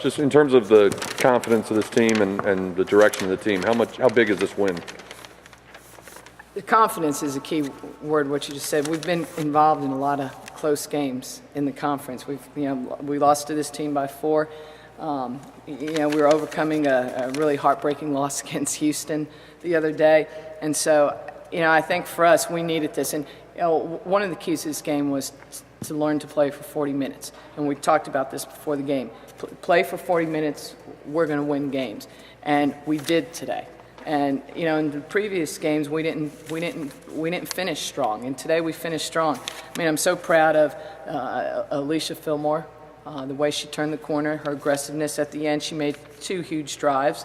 just in terms of the confidence of this team and the direction of the team, how big is this win? The confidence is a key word, what you just said. We've been involved in a lot of close games in the conference. We lost to this team by 4. We were overcoming a really heartbreaking loss against Houston the other day. And so, I think for us, we needed this. And one of the keys to this game was to learn to play for 40 minutes. And we talked about this before the game. Play for 40 minutes, we're going to win games. And we did today. And in the previous games we didn't finish strong, and today we finished strong. I mean, I'm so proud of Alisha Filmore, the way she turned the corner, her aggressiveness at the end. She made 2 huge drives.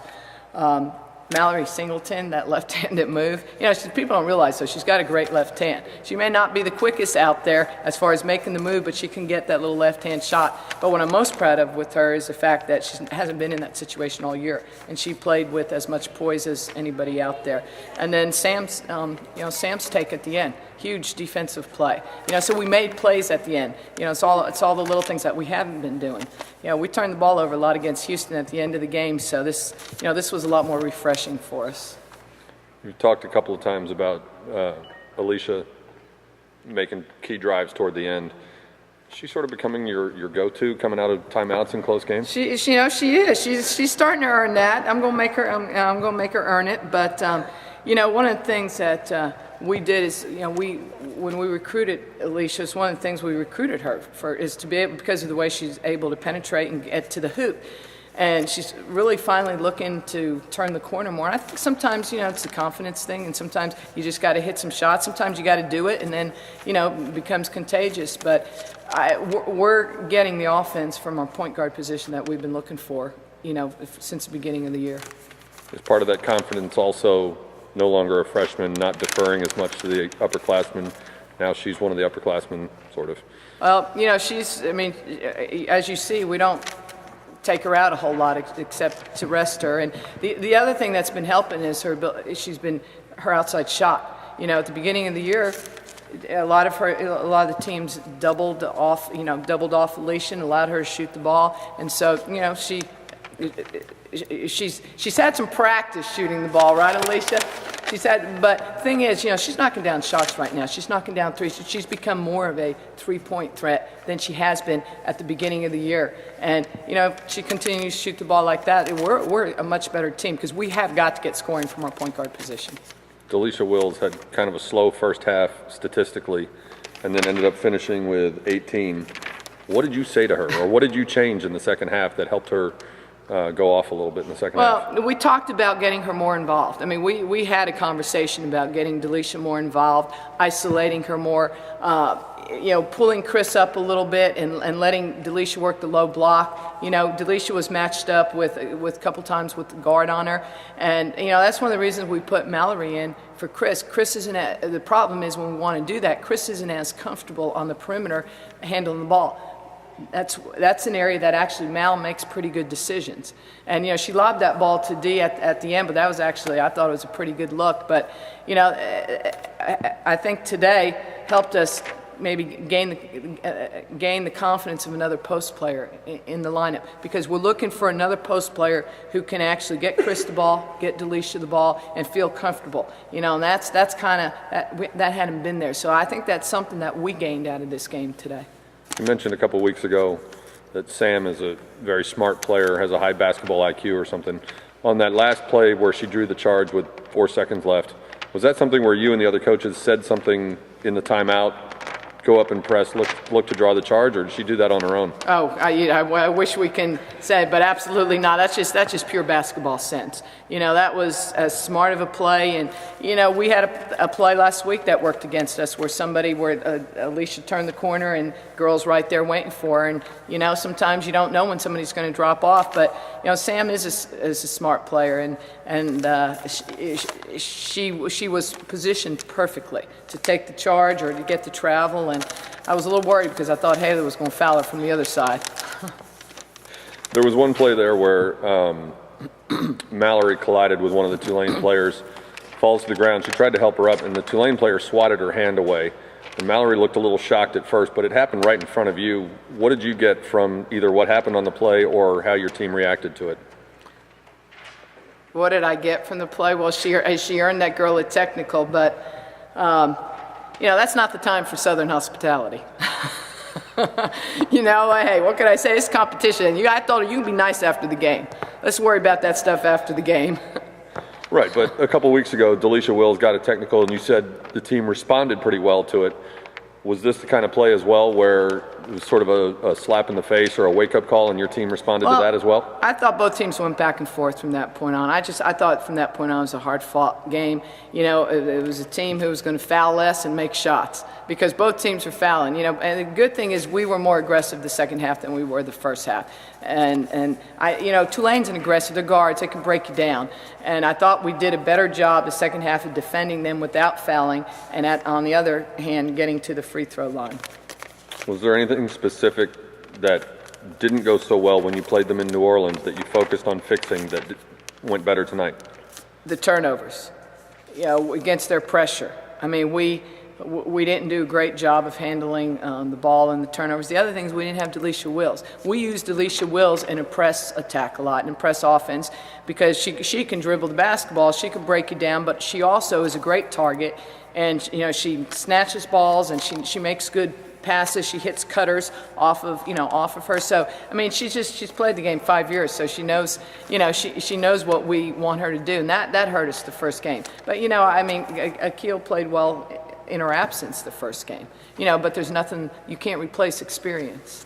Mallory Singleton, that left-handed move. People don't realize, though, she's got a great left hand. She may not be the quickest out there as far as making the move, but she can get that little left-hand shot. But what I'm most proud of with her is the fact that she hasn't been in that situation all year, and she played with as much poise as anybody out there. And then Sam's take at the end. Huge defensive play. So we made plays at the end. It's all the little things that we haven't been doing. We turned the ball over a lot against Houston at the end of the game, so this was a lot more refreshing for us. You've talked a couple of times about Alisha making key drives toward the end. She's sort of becoming your go-to coming out of timeouts in close games. She is. She's starting to earn that. I'm gonna make her earn it. But one of the things that we did is, when we recruited Alisha, it's one of the things we recruited her for is to be able, because of the way she's able to penetrate and get to the hoop. And she's really finally looking to turn the corner more. And I think sometimes, it's a confidence thing, and sometimes you just got to hit some shots. Sometimes you got to do it, and then, it becomes contagious. But we're getting the offense from our point guard position that we've been looking for, since the beginning of the year. Is part of that confidence also no longer a freshman, not deferring as much to the upperclassmen? Now she's one of the upperclassmen, sort of. Well, as you see, we don't take her out a whole lot except to rest her. And the other thing that's been helping is her outside shot. At the beginning of the year, a lot of the teams doubled off Alisha and allowed her to shoot the ball. And so, she's had some practice shooting the ball, right, Alisha? But the thing is, she's knocking down shots right now. She's knocking down threes. She's become more of a three-point threat than she has been at the beginning of the year. And, if she continues to shoot the ball like that, we're a much better team because we have got to get scoring from our point guard position. Delisha Wills had kind of a slow first half statistically and then ended up finishing with 18. What did you say to her, or what did you change in the second half that helped her go off a little bit in the second half? Well, we talked about getting her more involved. I mean, we had a conversation about getting Delisha more involved, isolating her more, pulling Chris up a little bit and letting Delisha work the low block. Delisha was matched up with a couple times with the guard on her, and that's one of the reasons we put Mallory in for Chris. The problem is when we want to do that, Chris isn't as comfortable on the perimeter handling the ball. That's an area that actually Mal makes pretty good decisions. And, she lobbed that ball to D at the end, but that was actually, I thought it was a pretty good look. But, I think today helped us maybe gain the confidence of another post player in the lineup, because we're looking for another post player who can actually get Chris the ball, get Delisha the ball, and feel comfortable. And that's kind of, that hadn't been there. So I think that's something that we gained out of this game today. You mentioned a couple of weeks ago that Sam is a very smart player, has a high basketball IQ or something. On that last play where she drew the charge with 4 seconds left, was that something where you and the other coaches said something in the timeout, go up and press, look to draw the charge, or did she do that on her own? Oh, I wish we can say, but absolutely not. That's just pure basketball sense. That was as smart of a play, and we had a play last week that worked against us where Alisha turned the corner and girls right there waiting for her, and sometimes you don't know when somebody's going to drop off, but Sam is a smart player, and she was positioned perfectly to take the charge or to get the travel. And I was a little worried because I thought Haley was going to foul her from the other side. There was one play there where Mallory collided with one of the Tulane players, falls to the ground. She tried to help her up, and the Tulane player swatted her hand away. And Mallory looked a little shocked at first, but it happened right in front of you. What did you get from either what happened on the play or how your team reacted to it? What did I get from the play? Well, she earned that girl a technical, but, that's not the time for Southern hospitality. Hey, what can I say? It's competition. I told her, you can be nice after the game. Let's worry about that stuff after the game. Right, but a couple weeks ago, Delisha Wills got a technical, and you said the team responded pretty well to it. Was this the kind of play as well where it was sort of a slap in the face or a wake-up call, and your team responded to that as well? I thought both teams went back and forth from that point on. I thought from that point on it was a hard-fought game. It was a team who was going to foul less and make shots because both teams were fouling. And the good thing is we were more aggressive the second half than we were the first half. And Tulane's an aggressive. They're guards. They can break you down. And I thought we did a better job the second half of defending them without fouling and, on the other hand, getting to the free throw line. Was there anything specific that didn't go so well when you played them in New Orleans that you focused on fixing that went better tonight? The turnovers, against their pressure. I mean, we didn't do a great job of handling the ball and the turnovers. The other thing is we didn't have Delisha Wills. We used Delisha Wills in a press attack a lot, and in press offense, because she can dribble the basketball, she can break you down, but she also is a great target, and she snatches balls and she makes good passes. She hits cutters off of her. So I mean, she's played the game 5 years, so she knows she knows what we want her to do, and that hurt us the first game. But Akil played well in her absence the first game. But there's nothing, you can't replace experience.